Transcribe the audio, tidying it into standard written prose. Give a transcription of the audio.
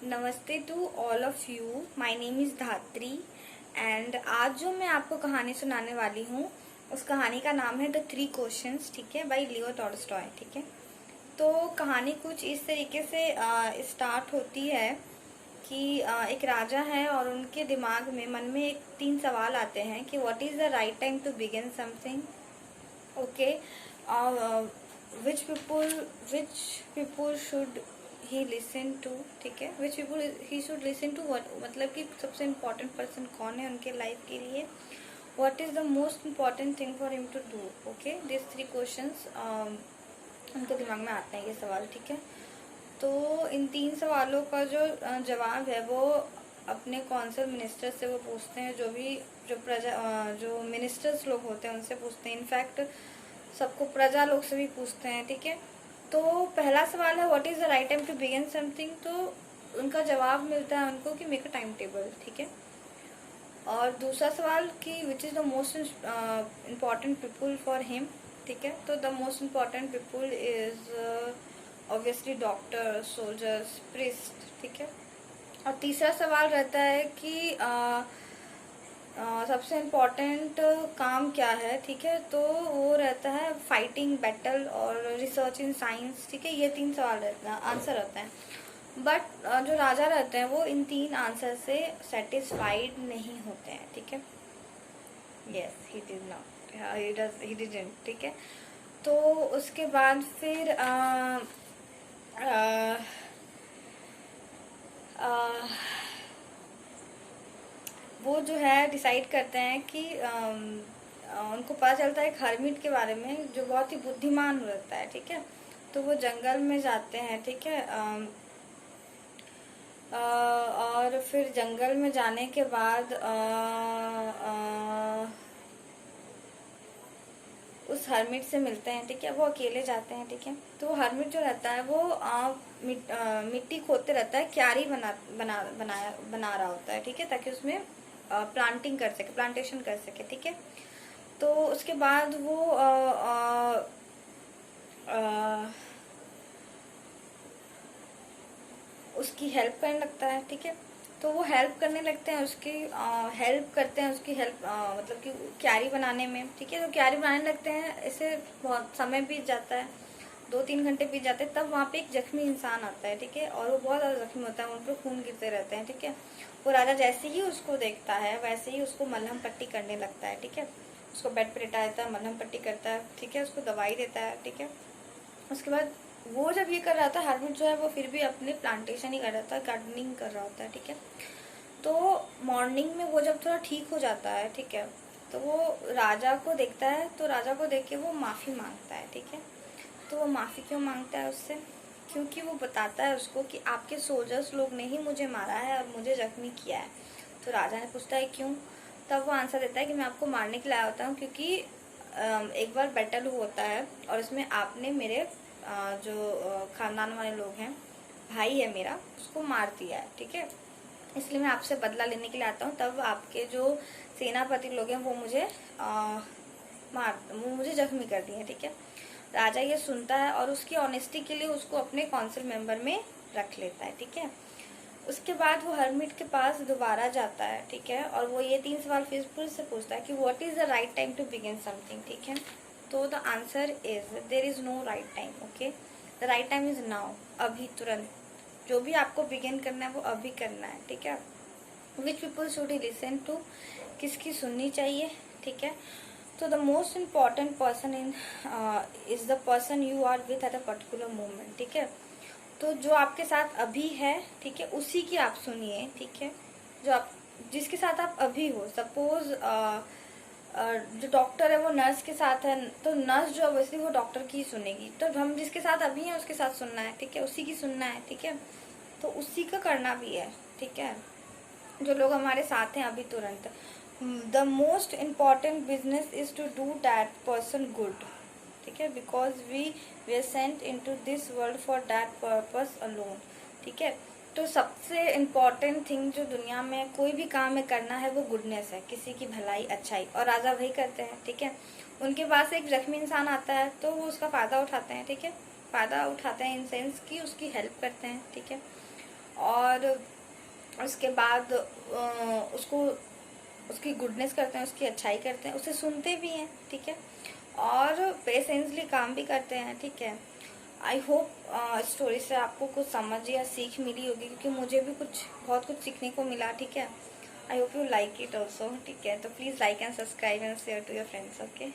नमस्ते to all of you. My name is Dhatri and आज जो मैं आपको कहानी सुनाने वाली हूँ उस कहानी का नाम है द थ्री क्वेश्चंस, ठीक है, बाय लियो टॉल्स्टॉय। ठीक है, तो कहानी कुछ इस तरीके से स्टार्ट होती है कि एक राजा है और उनके दिमाग में मन में एक तीन सवाल आते हैं कि what is the right time to begin something. Okay, which people should he listen to, ठीक है, which people he should listen to, मतलब कि सबसे इम्पोर्टेंट पर्सन कौन है उनके लाइफ के लिए, what is the most important thing for him to do. Okay, this three questions उनके दिमाग में आते हैं, ये सवाल। ठीक है, तो इन तीन सवालों का जो जवाब है वो अपने कौंसिल मिनिस्टर से वो पूछते हैं, जो मिनिस्टर्स लोग होते हैं उनसे पूछते हैं, इनफैक्ट सबको प्रजा लोग से भी पूछते हैं। ठीक है, तो पहला सवाल है what is the right time to begin something, तो उनका जवाब मिलता है उनको कि मेक अ टाइम टेबल। ठीक है, और दूसरा सवाल कि which is the most important people for him. ठीक है, तो the most important people is obviously doctor, soldiers, priest. ठीक है, और तीसरा सवाल रहता है कि सबसे इम्पॉर्टेंट काम क्या है। ठीक है, तो वो रहता है फाइटिंग बैटल और रिसर्च इन साइंस। ठीक है, ये तीन सवाल रहते हैं, आंसर रहते हैं। बट जो राजा रहते हैं वो इन तीन आंसर से सेटिस्फाइड नहीं होते हैं। ठीक है, yes he did not, he didn't. ठीक है, तो उसके बाद फिर वो जो है डिसाइड करते हैं कि उनको पता चलता है एक हर्मिट के बारे में जो बहुत ही बुद्धिमान रहता है। ठीक है, तो वो जंगल में जाते हैं। ठीक है, और फिर जंगल में जाने के बाद उस हर्मिट से मिलते हैं। ठीक है, वो अकेले जाते हैं। ठीक है, तो हर्मिट जो रहता है वो मिट्टी खोदते रहता है, क्यारी बना रहा होता है। ठीक है, ताकि उसमें प्लांटिंग कर सके, प्लांटेशन कर सके। ठीक है, तो उसके बाद वो उसकी हेल्प करने लगता है। ठीक है, तो वो हेल्प करने लगते हैं उसकी, हेल्प करते हैं उसकी हेल्प, मतलब कि क्यारी बनाने में। ठीक है, तो क्यारी बनाने लगते हैं, ऐसे बहुत समय बीत जाता है, 2-3 घंटे बीत जाते हैं, तब वहाँ पे एक जख्मी इंसान आता है। ठीक है, और वो बहुत ज़्यादा जख्मी होता है, उन पर खून गिरते रहते हैं। ठीक है, वो राजा जैसे ही उसको देखता है वैसे ही उसको मलहम पट्टी करने लगता है। ठीक है, उसको बेड पर लेटा देता है, मलहम पट्टी करता है। ठीक है, उसको दवाई देता है। ठीक है, उसके बाद वो जब ये कर रहा था हरमिट जो है वो फिर भी अपने प्लांटेशन ही कर रहा था, गार्डनिंग कर रहा होता है। ठीक है, तो मॉर्निंग में वो जब थोड़ा ठीक हो जाता है, ठीक है, तो वो राजा को देखता है, तो राजा को देख के वो माफ़ी मांगता है। ठीक है, तो वो माफ़ी क्यों मांगता है उससे, क्योंकि वो बताता है उसको कि आपके सोल्जर्स लोग ने ही मुझे मारा है और मुझे जख्मी किया है। तो राजा ने पूछता है क्यों, तब वो आंसर देता है कि मैं आपको मारने के लिए आया होता हूँ, क्योंकि एक बार बैटल होता है और उसमें आपने मेरे जो खानदान वाले लोग हैं, भाई है मेरा, उसको मार दिया है। ठीक है, इसलिए मैं आपसे बदला लेने के लिए आता हूँ। तब आपके जो सेनापति लोग हैं वो मुझे जख्मी कर दिए। ठीक है, राजा ये सुनता है और उसकी ऑनेस्टी के लिए उसको अपने काउंसिल मेंबर में रख लेता है। ठीक है, उसके बाद वो हर्मिट के पास दोबारा जाता है। ठीक है, और वो ये तीन सवाल फिर से पूछता है कि what is the right time to begin something. ठीक है, तो the answer is there is no right time. Okay, the right time is now, अभी, तुरंत। जो भी आपको बिगिन करना है वो अभी करना है। ठीक है, which people should he listen to, किसकी सुननी चाहिए। ठीक है, तो the most important person is the person you are with at a particular moment. ठीक है, तो जो आपके साथ अभी है, ठीक है, उसी की आप सुनिए। ठीक है, जिसके साथ आप अभी हो, सपोज जो डॉक्टर है वो नर्स के साथ है, तो नर्स जो ऑब्वियसली वो डॉक्टर की ही सुनेगी, तो हम जिसके साथ अभी हैं उसके साथ सुनना है। ठीक है, उसी की सुनना है। ठीक है, तो उसी का करना भी है। ठीक है, जो लोग हमारे साथ हैं अभी तुरंत, the most important business is to do that person good. ठीक है, because we are sent in to this world for that purpose alone. ठीक है, तो सबसे इम्पॉर्टेंट थिंग जो दुनिया में कोई भी काम में करना है वो गुडनेस है, किसी की भलाई, अच्छाई, और राजा वही करते हैं। ठीक है, उनके पास एक जख्मी इंसान आता है तो वो उसका फ़ायदा उठाते हैं। ठीक है, फ़ायदा उठाते हैं इन सेंस कि उसकी हेल्प करते हैं। ठीक है, और उसके बाद उसको उसकी गुडनेस करते हैं, उसकी अच्छाई करते हैं, उसे सुनते भी हैं, ठीक है, और पेशेंसली काम भी करते हैं, ठीक है। आई होप स्टोरी से आपको कुछ समझ या सीख मिली होगी, क्योंकि मुझे भी बहुत कुछ सीखने को मिला, ठीक है। I hope you like it also, ठीक है। तो please like and subscribe and share to your friends, okay.